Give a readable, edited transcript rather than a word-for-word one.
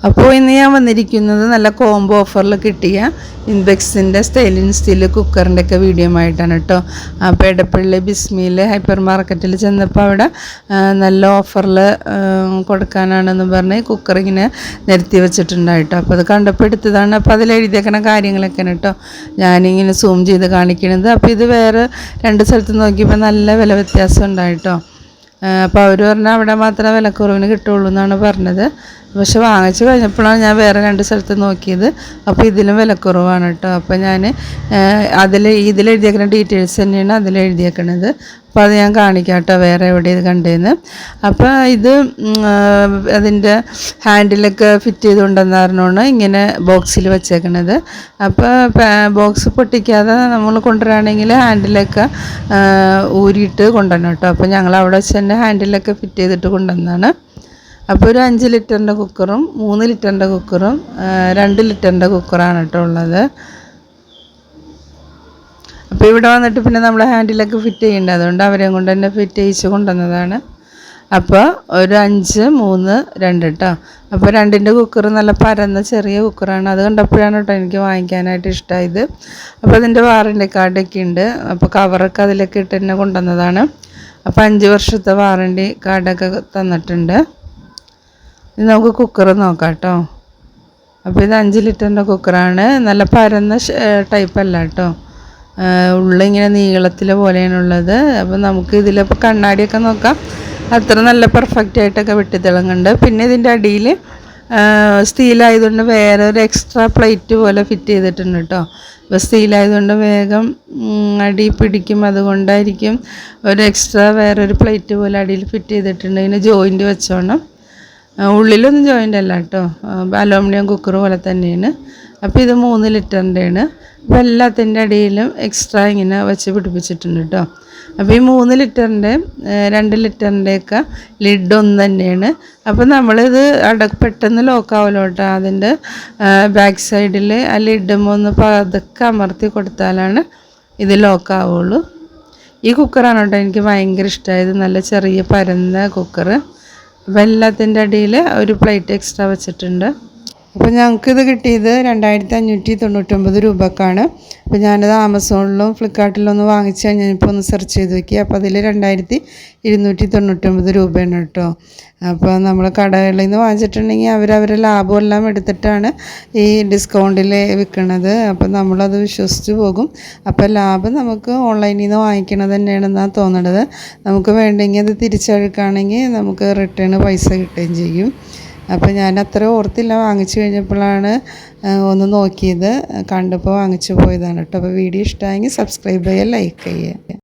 അപ്പോൾ ഇന്ന് ഞാൻ വന്നിരിക്കുന്നത് നല്ല കോംബോ ഓഫറിൽ കിട്ടിയ ഇൻബെക്സിൻ്റെ സ്റ്റെയിൻലെസ് സ്റ്റീൽ കുക്കറിൻ്റെ ഒക്കെ വീഡിയോ ആയിട്ടാണ് കേട്ടോ. അപ്പോൾ എടപ്പള്ളി ബിസ്മിയിൽ ഹൈപ്പർ മാർക്കറ്റിൽ ചെന്നപ്പോൾ അവിടെ നല്ല ഓഫറിൽ കൊടുക്കാനാണെന്ന് പറഞ്ഞ് കുക്കർ ഇങ്ങനെ നിരത്തി വെച്ചിട്ടുണ്ടായിട്ടോ. അപ്പോൾ അത് കണ്ടപ്പോൾ എടുത്തതാണ്. അപ്പോൾ അതിൽ എഴുതിയേക്കണ കാര്യങ്ങളൊക്കെയാണ് കേട്ടോ ഞാനിങ്ങനെ സൂം ചെയ്ത് കാണിക്കണത്. അപ്പോൾ ഇത് വേറെ രണ്ട് സ്ഥലത്ത് നോക്കിയപ്പോൾ നല്ല വില വ്യത്യാസം ഉണ്ടായിട്ടോ. അപ്പോൾ അവർ പറഞ്ഞാൽ അവിടെ മാത്രമേ വിലക്കുറവിന് കിട്ടുള്ളൂ എന്നാണ് പറഞ്ഞത്. പക്ഷെ വാങ്ങിച്ച് കഴിഞ്ഞപ്പോഴാണ് ഞാൻ വേറെ രണ്ട് സ്ഥലത്ത് നോക്കിയത്. അപ്പോൾ ഇതിലും വിലക്കുറവാണ് കേട്ടോ. അപ്പോൾ ഞാൻ ഇതിലെഴുതിയേക്കുന്ന ഡീറ്റെയിൽസ് തന്നെയാണ് അതിലെഴുതിയേക്കണത്. അപ്പോൾ അത് ഞാൻ കാണിക്കാം കേട്ടോ വേറെ എവിടെ ഇത് കണ്ടേന്ന്. അപ്പോൾ ഇത് അതിൻ്റെ ഹാൻഡിലൊക്കെ ഫിറ്റ് ചെയ്തുകൊണ്ടെന്നായിരുന്നാണ് ഇങ്ങനെ ബോക്സിൽ വെച്ചേക്കണത്. അപ്പോൾ ബോക്സ് പൊട്ടിക്കാതെ നമ്മൾ കൊണ്ടുവരികയാണെങ്കിൽ ഹാൻഡിലൊക്കെ ഊരിയിട്ട് കൊണ്ടുവരണം കേട്ടോ. അപ്പോൾ ഞങ്ങൾ അവിടെ വെച്ച് തന്നെ ഹാൻഡിലൊക്കെ ഫിറ്റ് ചെയ്തിട്ട് കൊണ്ടുവന്നതാണ്. അപ്പോൾ ഒരു 5 ലിറ്ററിൻ്റെ കുക്കറും 3 ലിറ്ററിൻ്റെ കുക്കറും 2 ലിറ്ററിൻ്റെ കുക്കറാണ് കേട്ടോ ഉള്ളത്. അപ്പോൾ ഇവിടെ വന്നിട്ട് പിന്നെ നമ്മൾ ഹാൻഡിലൊക്കെ ഫിറ്റ് ചെയ്യേണ്ടത്, അതുകൊണ്ട് അവരെയും കൊണ്ട് തന്നെ ഫിറ്റ് ചെയ്യിച്ച് കൊണ്ടുവന്നതാണ്. അപ്പോൾ ഒരു 5, 3, 2 കേട്ടോ. അപ്പോൾ 2ൻ്റെ കുക്കർ നല്ല പരന്ന ചെറിയ കുക്കറാണ്. അത് കണ്ടപ്പോഴാണ് കേട്ടോ എനിക്ക് വാങ്ങിക്കാനായിട്ട് ഇഷ്ടമായത്. അപ്പോൾ അതിൻ്റെ വാറണ്ടി കാർഡൊക്കെ ഉണ്ട്. അപ്പോൾ കവറൊക്കെ അതിലൊക്കെ ഇട്ട് തന്നെ കൊണ്ടുവന്നതാണ്. അപ്പോൾ 5 വർഷത്തെ വാറണ്ടി കാർഡൊക്കെ തന്നിട്ടുണ്ട്. ഇത് നമുക്ക് കുക്കർ നോക്കാം കേട്ടോ. അപ്പോൾ ഇത് 5 ലിറ്ററിൻ്റെ കുക്കറാണ്. നല്ല പരന്ന ടൈപ്പല്ല കേട്ടോ, ഉള്ളിങ്ങനെ നീളത്തിലെ പോലെയാണുള്ളത്. അപ്പോൾ നമുക്ക് ഇതിലിപ്പോൾ കണ്ണാടിയൊക്കെ നോക്കാം, അത്ര നല്ല പെർഫെക്റ്റ് ആയിട്ടൊക്കെ വെട്ടിത്തിളങ്ങുന്നുണ്ട്. പിന്നെ ഇതിൻ്റെ അടിയിൽ സ്റ്റീലായതുകൊണ്ട് വേറെ ഒരു എക്സ്ട്രാ പ്ലേറ്റ് പോലെ ഫിറ്റ് ചെയ്തിട്ടുണ്ട് കേട്ടോ. ഇപ്പോൾ സ്റ്റീലായതുകൊണ്ട് വേഗം അടി പിടിക്കും, അതുകൊണ്ടായിരിക്കും ഒരു എക്സ്ട്രാ വേറൊരു പ്ലേറ്റ് പോലെ അടിയിൽ ഫിറ്റ് ചെയ്തിട്ടുണ്ട്. ഇതിന് ജോയിൻറ്റ് വെച്ചോണം. ഉള്ളിലൊന്നും ജോയിൻ്റ് അല്ല കേട്ടോ, അലുമിനിയം കുക്കർ പോലെ തന്നെയാണ്. അപ്പോൾ ഇത് 3 ലിറ്ററിൻ്റെയാണ്. അപ്പോൾ എല്ലാത്തിൻ്റെ അടിയിലും എക്സ്ട്രാ ഇങ്ങനെ വെച്ച് പിടിപ്പിച്ചിട്ടുണ്ട് കേട്ടോ. അപ്പോൾ ഈ 3 ലിറ്ററിൻ്റെ 2 ലിറ്ററിൻ്റെയൊക്കെ ലിഡ് ഒന്ന് തന്നെയാണ്. അപ്പോൾ നമ്മളിത് പെട്ടെന്ന് ലോക്കാവുമല്ലോ കേട്ടോ. അതിൻ്റെ ബാക്ക് സൈഡിൽ ആ ലിഡുമ്പോൾ ഒന്ന് പതുക്കെ അമർത്തി കൊടുത്താലാണ് ഇത് ലോക്കാവുള്ളൂ. ഈ കുക്കറാണ് കേട്ടോ എനിക്ക് ഭയങ്കര ഇഷ്ടമായത്, നല്ല ചെറിയ പരന്ന കുക്കർ. അപ്പോൾ എല്ലാത്തിൻ്റെ അടിയിൽ ഒരു പ്ലേറ്റ് എക്സ്ട്രാ വെച്ചിട്ടുണ്ട്. അപ്പോൾ ഞങ്ങൾക്കിത് കിട്ടിയത് 2599 രൂപക്കാണ്. അപ്പോൾ ഞാനത് ആമസോണിലും ഫ്ലിപ്കാർട്ടിലും ഒന്ന് വാങ്ങിച്ച് കഴിഞ്ഞപ്പോൾ ഒന്ന് സെർച്ച് ചെയ്ത് നോക്കി. അപ്പോൾ അതിൽ 2299 രൂപയാണ് കേട്ടോ. അപ്പോൾ നമ്മൾ കടകളിൽ നിന്ന് വാങ്ങിച്ചിട്ടുണ്ടെങ്കിൽ അവരവരെ ലാഭമെല്ലാം എടുത്തിട്ടാണ് ഈ ഡിസ്കൗണ്ടിൽ വിൽക്കുന്നത്. അപ്പോൾ നമ്മളത് വിശ്വസിച്ച് പോകും. അപ്പോൾ ലാഭം നമുക്ക് ഓൺലൈനിൽ നിന്ന് വാങ്ങിക്കണത് തന്നെയാണെന്നാണ് തോന്നുന്നത്. നമുക്ക് വേണ്ടെങ്കിൽ അത് തിരിച്ചെടുക്കുകയാണെങ്കിൽ നമുക്ക് റിട്ടേൺ പൈസ കിട്ടുകയും ചെയ്യും. അപ്പോൾ ഞാൻ അത്ര ഓർത്തില്ല, വാങ്ങിച്ചു കഴിഞ്ഞപ്പോഴാണ് ഒന്ന് നോക്കിയത്, കണ്ടപ്പോൾ വാങ്ങിച്ചു പോയതാണ് കേട്ടോ. അപ്പോൾ വീഡിയോ ഇഷ്ടമായെങ്കിൽ സബ്സ്ക്രൈബ് ചെയ്യുക, ലൈക്ക് ചെയ്യുക.